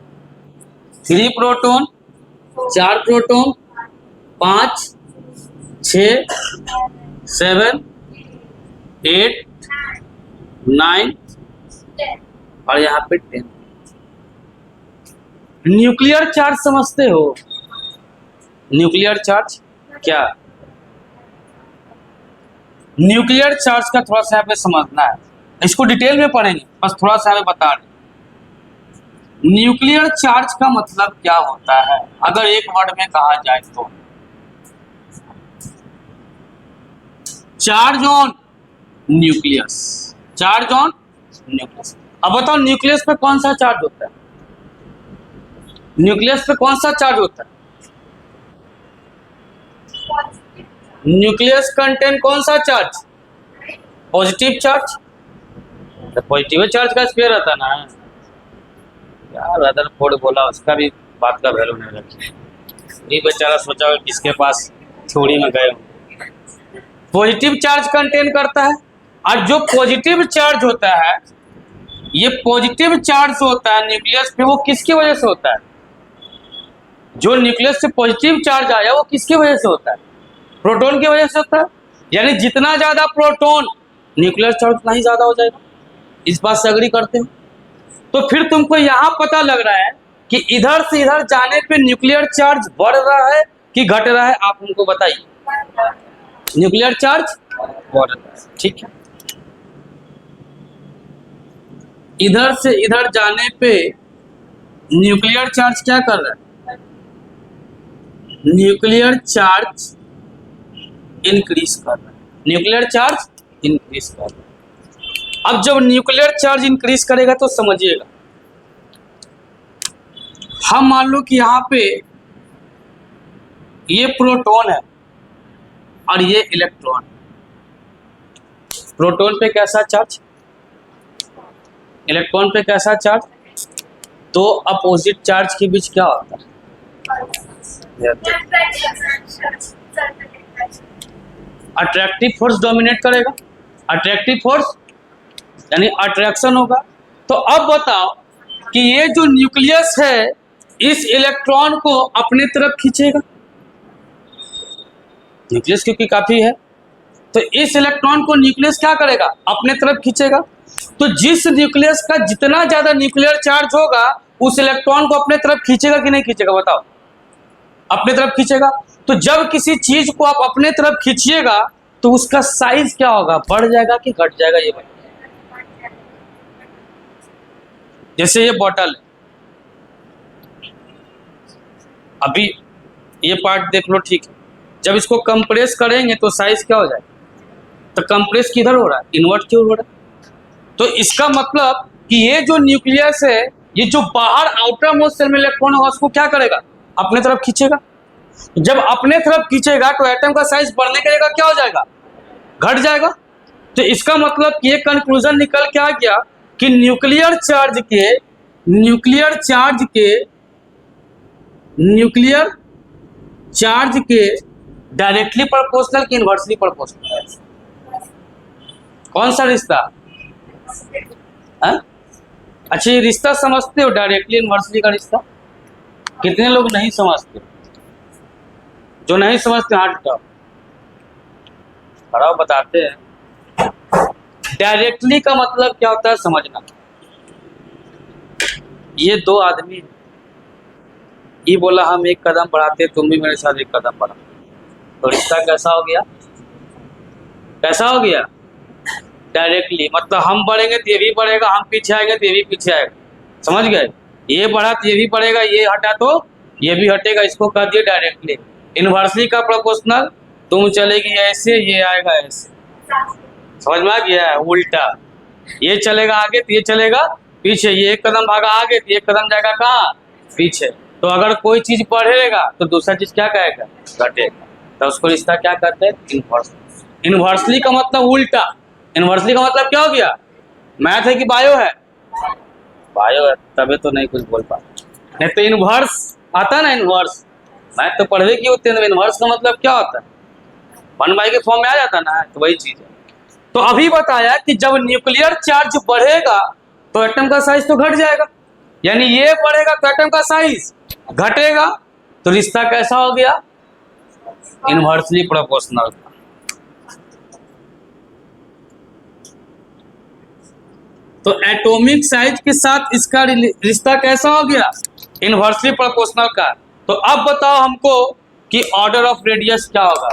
3 प्रोटॉन, 4 प्रोटॉन, 5, 6, 7, 8, 9 और यहाँ पे 10। न्यूक्लियर चार्ज समझते हो, न्यूक्लियर चार्ज क्या, न्यूक्लियर चार्ज का थोड़ा सा यहाँ पे समझना है, इसको डिटेल में पढ़ेंगे, बस थोड़ा सा हमें बता रहे। न्यूक्लियर चार्ज का मतलब क्या होता है अगर एक वर्ड में कहा जाए तो, charge on nucleus, charge on nucleus. अब बताओ न्यूक्लियस पे कौन सा चार्ज होता है, न्यूक्लियस पे कौन सा चार्ज होता है, न्यूक्लियस कंटेन कौन सा चार्ज, पॉजिटिव चार्ज। तो पॉजिटिव चार्ज का स्क्वायर रहता ना यार, अदर फोर्ड बोला उसका भी बात का वैल्यू नहीं रखी, ये बेचारा सोचा किसके पास थ्योरी में गए। पॉजिटिव चार्ज कंटेन करता है, और जो पॉजिटिव चार्ज होता है, ये पॉजिटिव चार्ज होता है न्यूक्लियस पे, वो किसकी वजह से होता है, जो न्यूक्लियस से पॉजिटिव चार्ज आया वो किसकी वजह से होता है, प्रोटॉन की वजह से होता है। यानी जितना ज्यादा प्रोटॉन न्यूक्लियर चार्ज उतना ही ज्यादा हो जाएगा। इस बात से एग्री करते हैं। तो फिर तुमको यहाँ पता लग रहा है कि इधर से इधर जाने पे न्यूक्लियर चार्ज बढ़ रहा है कि घट रहा है, आप हमको बताइए। न्यूक्लियर चार्ज बढ़ रहा है, ठीक है। इधर से इधर जाने पे न्यूक्लियर चार्ज क्या कर रहा है, न्यूक्लियर चार्ज इंक्रीज कर रहा है, न्यूक्लियर चार्ज इंक्रीज कर रहा है। अब जब न्यूक्लियर चार्ज इंक्रीज करेगा तो समझिएगा, हम मान लो कि यहाँ पे ये प्रोटॉन है और ये इलेक्ट्रॉन, प्रोटॉन पे कैसा चार्ज, इलेक्ट्रॉन पे कैसा चार्ज, तो अपोजिट चार्ज के बीच क्या होता है, अट्रैक्टिव फोर्स डोमिनेट करेगा, अट्रैक्टिव फोर्स यानी अट्रैक्शन होगा। तो अब बताओ कि ये जो न्यूक्लियस है इस इलेक्ट्रॉन को अपने तरफ खींचेगा, न्यूक्लियस क्योंकि काफी है, तो इस इलेक्ट्रॉन को न्यूक्लियस क्या करेगा, अपने तरफ खींचेगा। तो जिस न्यूक्लियस का जितना ज्यादा न्यूक्लियर चार्ज होगा उस इलेक्ट्रॉन को अपने तरफ खींचेगा कि नहीं खींचेगा, बताओ, अपने तरफ खींचेगा। तो जब किसी चीज को आप अपने तरफ खींचिएगा तो उसका साइज क्या होगा, बढ़ जाएगा कि घट जाएगा, ये बताइए। जैसे ये बॉटल है, अभी ये पार्ट देख लो, ठीक है, जब इसको कंप्रेस करेंगे तो साइज क्या हो जाएगा, तो कंप्रेस किधर हो रहा है, इन्वर्ट क्यों हो रहा है। तो इसका मतलब कि ये जो न्यूक्लियस है, ये जो बाहर आउटर मोस्ट सेल में इलेक्ट्रॉन होगा उसको क्या करेगा, अपने तरफ खींचेगा। जब अपने तरफ खींचेगा तो एटम का साइज बढ़ने की जगह क्या हो जाएगा, घट जाएगा। तो इसका मतलब कि ये कंक्लूजन निकल के आ गया कि न्यूक्लियर चार्ज के डायरेक्टली प्रोपोर्शनल कि इनवर्सली प्रोपोर्शनल, कौन सा रिश्ता, अच्छा ये रिश्ता समझते हो, डायरेक्टली इनवर्सली का रिश्ता, कितने लोग नहीं समझते, जो नहीं समझते हाथ उठाओ, खड़ा बताते हैं। डायरेक्टली का मतलब क्या होता है समझना। ये दो आदमी हैं, ये बोला हम एक कदम बढ़ाते, तुम भी मेरे साथ एक कदम बढ़ा, तो रिश्ता कैसा हो गया? कैसा हो गया? डायरेक्टली, मतलब हम बढ़ेंगे तो ये भी बढ़ेगा, हम पीछे आएंगे तो ये भी पीछे आएगा, समझ गए? ये बढ़ा तो ये भी बढ़ेगा, ये हटा तो ये भी हटेगा, इसको कह दिए डायरेक्टली। इनवर्सली का प्रोपोर्शनल, तुम चलेगी ऐसे, ये आएगा ऐसे, समझ में आ गया? उल्टा, ये चलेगा आगे तो ये चलेगा पीछे, ये एक कदम भागा आगे तो एक कदम जाएगा कहाँ? पीछे। तो अगर कोई चीज बढ़ेगा तो दूसरा चीज क्या कहेगा? घटेगा। तो उसको रिश्ता क्या कहते हैं? इनवर्सली। इनवर्सली का मतलब उल्टा। इनवर्सली का मतलब क्या हो गया? मैथ है कि बायो है? बायो है, तबे तो नहीं कुछ बोल पा। नहीं तो इनवर्स आता है ना, इनवर्स मैथ तो पढ़वे की होते हैं। इनवर्स का मतलब क्या होता है? 1/, के फॉर्म में आ जाता ना, तो वही चीज है। तो अभी बताया कि जब न्यूक्लियर चार्ज बढ़ेगा तो एटम का साइज तो घट जाएगा, यानी ये बढ़ेगा तो एटम का साइज घटेगा। तो रिश्ता कैसा हो गया? Inversely proportional. तो एटॉमिक साइज के साथ इसका रिश्ता कैसा हो गया? इनवर्सली प्रोपोर्शनल का। तो अब बताओ हमको कि ऑर्डर ऑफ रेडियस क्या होगा?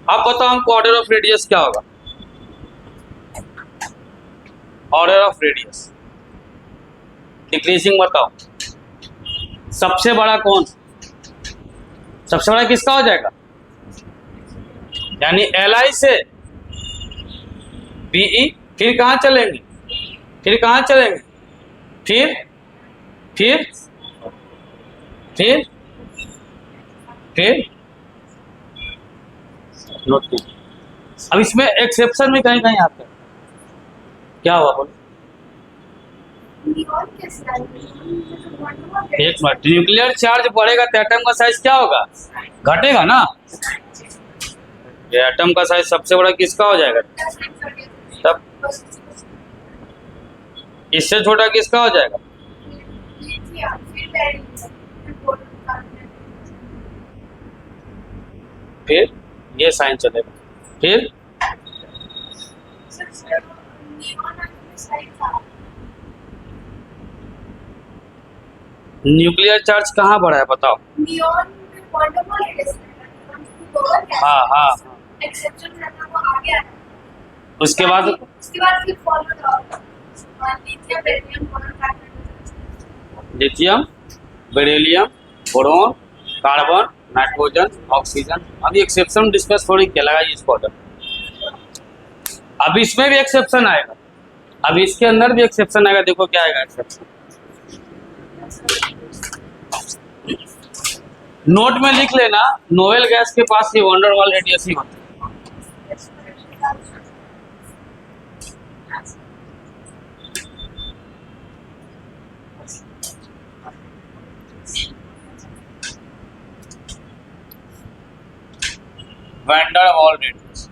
अब बताओ हमको ऑर्डर ऑफ रेडियस क्या होगा? ऑर्डर ऑफ रेडियस डिक्रीजिंग बताओ। सबसे बड़ा कौन? सबसे बड़ा किसका हो जाएगा? यानी Li से Be, फिर कहाँ चलेंगे? फिर कहाँ चलेंगे? फिर फिर फिर फिर नोट कीजिए। अब इसमें एक्सेप्शन भी कहीं कहीं आते हैं। क्या हुआ बोलो? एक मिनट, न्यूक्लियर चार्ज बढ़ेगा तो एटम का साइज क्या होगा? घटेगा ना। ये एटम का साइज सबसे बड़ा किसका हो जाएगा? तब इससे छोटा किसका हो जाएगा? फिर ये साइन चलेगा। फिर न्यूक्लियर चार्ज कहाँ बढ़ा है बताओ? हाँ हाँ, उसके बाद lithium, beryllium, boron, carbon, nitrogen, oxygen. अभी एक्सेप्शन डिस्कस थोड़ी क्या लगाइए इसको। अब इसमें भी एक्सेप्शन आएगा, अब इसके अंदर भी एक्सेप्शन आएगा। देखो क्या आएगा एक्सेप्शन, नोट में लिख लेना। नोवेल गैस के पास ये वंडरवाल रेडियस ही होता है। वैंडरवाल रेडियस।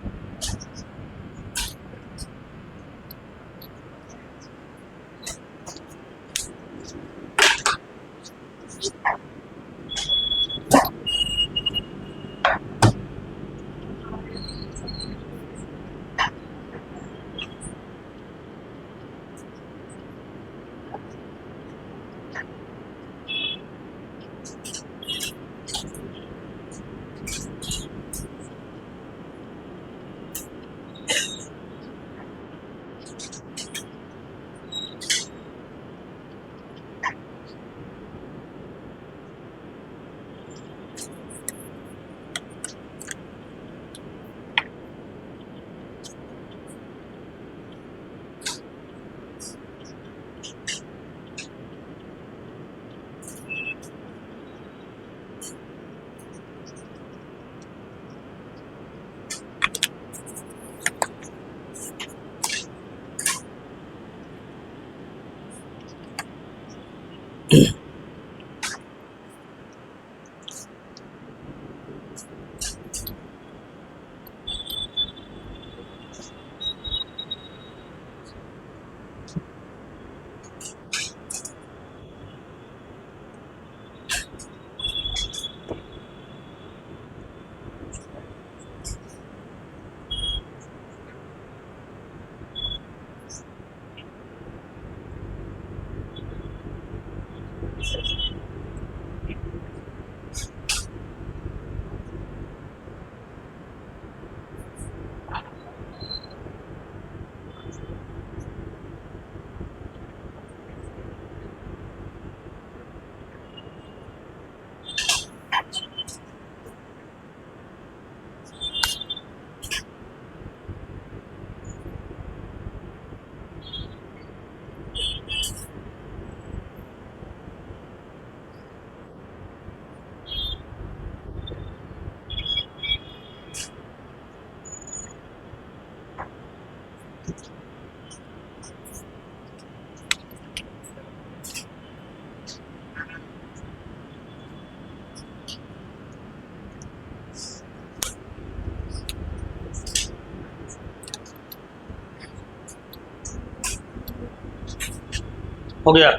हो गया।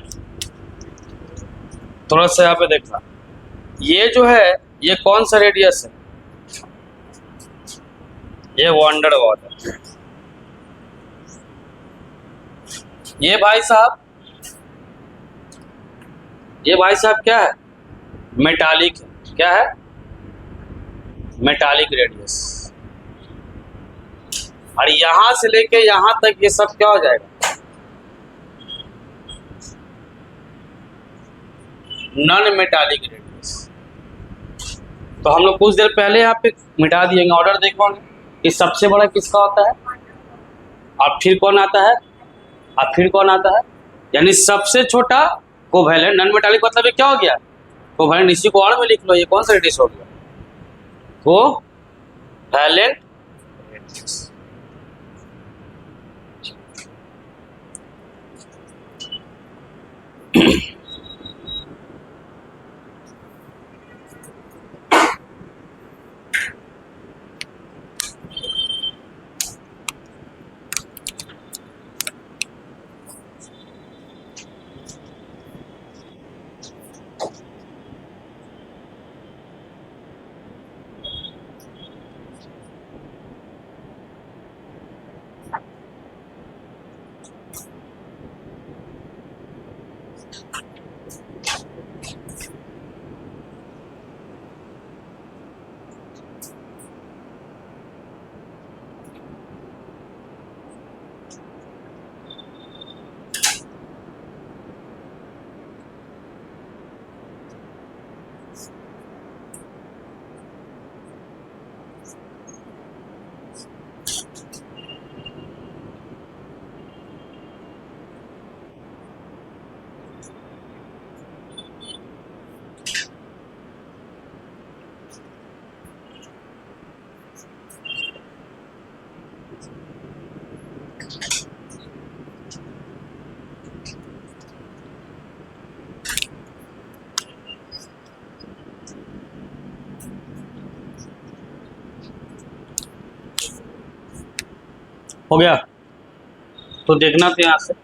थोड़ा सा यहाँ पे देखना, ये जो है ये कौन सा रेडियस है, ये वंडर वॉल है। ये भाई साहब क्या है, मेटालिक है। क्या है, मेटालिक रेडियस। और यहां से लेके यहां तक ये सब क्या हो जाएगा, नॉन मेटालिक रेडियस। तो हम लोग कुछ देर पहले यहाँ पे मिटा दिएंगे, ऑर्डर देखोगे कि सबसे बड़ा किसका होता है, और फिर कौन आता है, और फिर कौन आता है, यानी सबसे छोटा कोवैलेंट। नॉन मेटालिक मतलब ये क्या हो गया, कोवैलेंट। इसी को और में लिख लो, ये कौन सा रेडियस हो गया, कोवैलेंट रेडियस। हो गया। तो देखना तो यहाँ से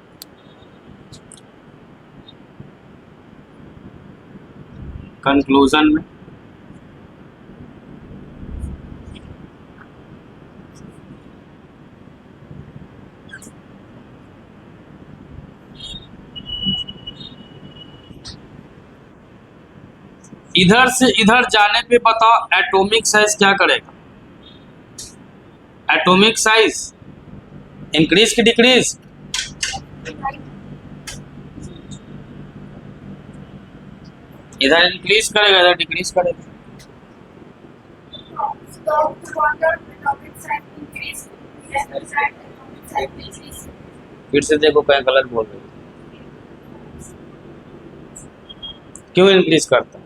कंक्लूजन में इधर से इधर जाने पे बताओ एटॉमिक साइज क्या करेगा, एटॉमिक साइज इंक्रीज की डिक्रीज, इधर इंक्रीज करेगा इधर डिक्रीज करेगा। फिर से देखो कहीं गलत बोल रहे हो, क्यों इंक्रीज करता है,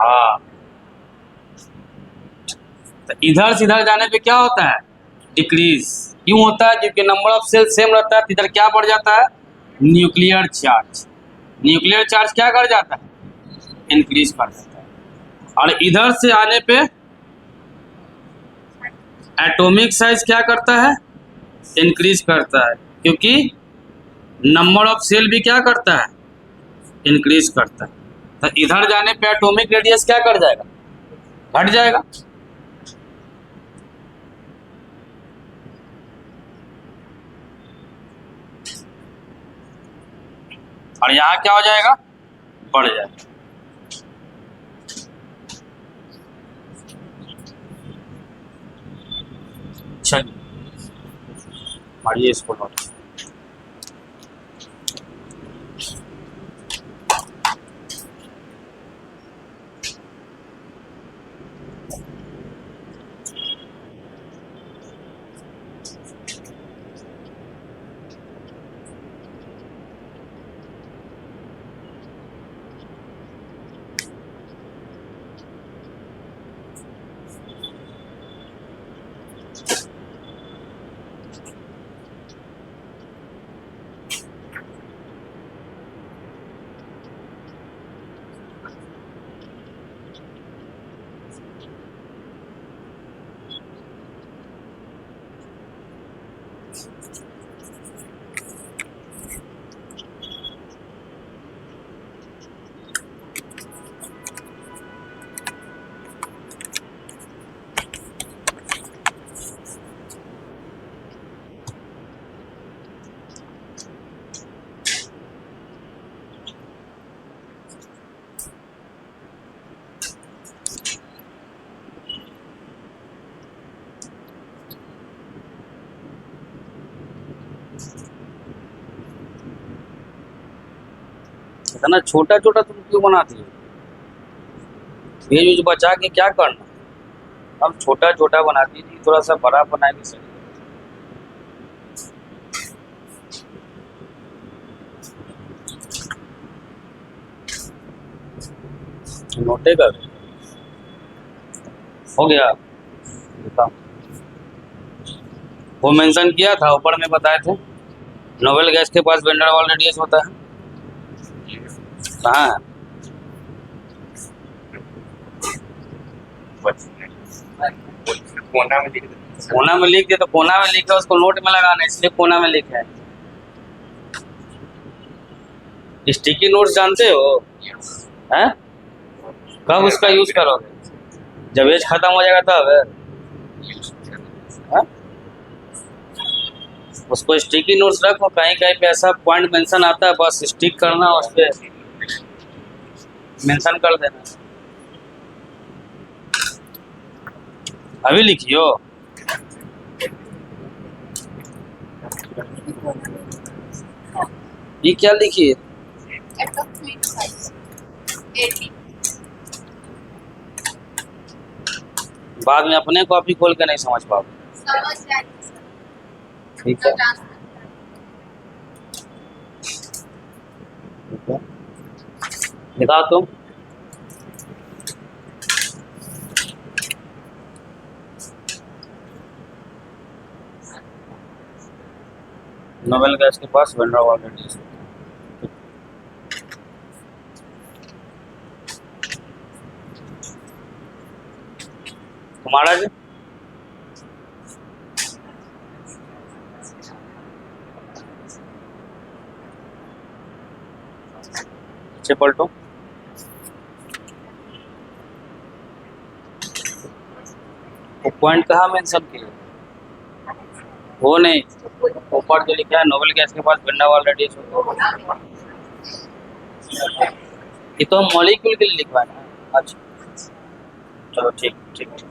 हाँ। तो इधर से इधर जाने पे क्या होता है, डिक्रीज। क्यों होता है, क्योंकि नंबर ऑफ सेल सेम रहता है, तो इधर क्या बढ़ जाता है, न्यूक्लियर चार्ज। न्यूक्लियर चार्ज क्या कर जाता है, इंक्रीज कर जाता है। और इधर से आने पे एटॉमिक साइज क्या करता है, इंक्रीज करता है, क्योंकि नंबर ऑफ सेल भी क्या करता है, इंक्रीज करता है। तो इधर जाने पे एटॉमिक रेडियस क्या कर जाएगा, घट जाएगा। और यहाँ क्या हो जाएगा, बढ़ जाएगा। चलिए मारिए इसको नोट। इतना छोटा छोटा तुम क्यों बनाती हो? भेज वेज बचा के क्या करना? हम छोटा छोटा बनाती थी, थोड़ा सा बड़ा बनाएंगे सही। नोटे का हो गया। बताओ। वो मेंशन किया था ऊपर में, बताए थे नोवेल गैस के पास वेंडर वॉल रेडियस होता है। कहाँ है? कोना में लिख दे। कोना में लिख दिया तो कोना में लिखा, उसको नोट में लगाना, इसलिए कोना में लिखा है। स्टिकी नोट्स जानते हो? हैं? कब उसका यूज करोगे? जब एज खत्म हो जाएगा तब? हैं? उसको स्टिकी नोट्स रखो, कहीं कहीं पे ऐसा पॉइंट मेंशन आता है, बस स्टिक करना, उस पे मेंशन कर देना। अभी लिखियो। ये क्या लिखिए? बाद में अपने कॉपी खोल के नहीं समझ पाओ। ठीक है, दिखाओ तुम। नोवेल गैस के पास वेंडर वॉल रेडियस। तुम्हारा जी पीछे पलटो। वो पॉइंट कहाँ मेंशन किए? वो नहीं, ऊपर जो लिखा है नोवेल गैस के पास वेंडर वॉल रेडियस होता है, ये तो हम मॉलिक्यूल के लिए लिखवाना है। अच्छा चलो ठीक ठीक ठीक।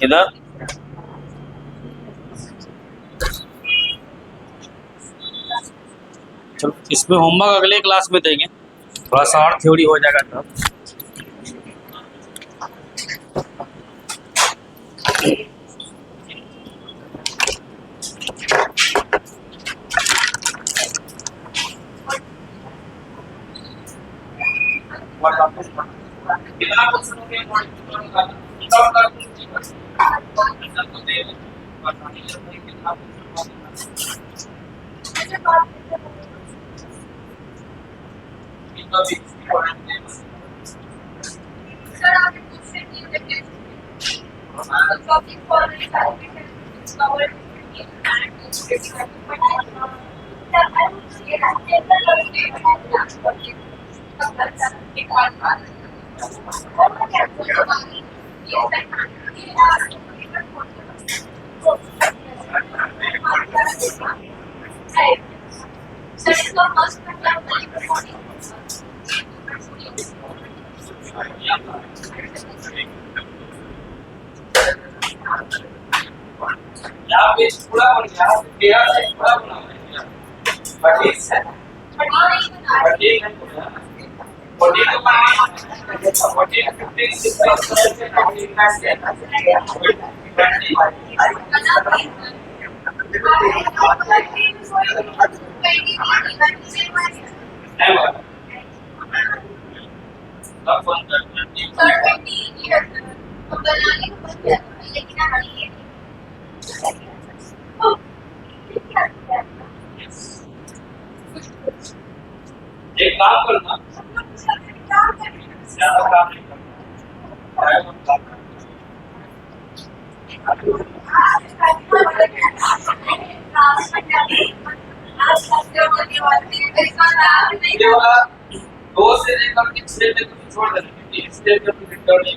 इधर चलो, इसमें होमवर्क अगले क्लास में देंगे, थोड़ा सा और थ्योरी हो जाएगा तब। कितना क्वेश्चन हो गया? यहाँ पे पूरा बन गया, तेरा से पूरा बना है, बटीक से बटीक है, बटीक तो बटीक 15 से बटीक का से एक काम करना, ज्यादा काम नहीं करना, दो से लेकर के 6 तक छोड़ देना, इसलिए जब रिटर्न नहीं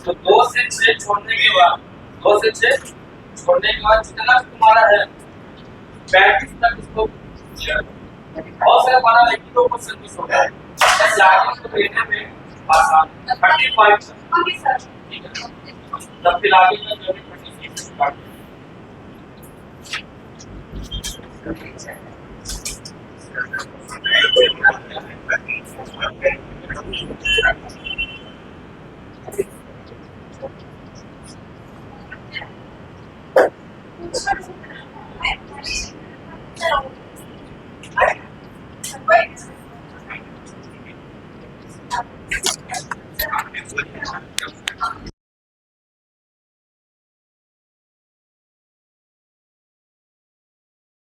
तो 2 से 6 छोड़ने के बाद 2 से 6 छोड़ने के बाद जितना तुम्हारा है 35 तक इसको बहुत सारे बना, लेकिन तो क्वेश्चन मिस हो गया, जैसे आगे इसको लेने में आसान 35 तक। Okay sir. ठीक है, तब फिर आगे का जो है 26 स्टार्ट। Wait.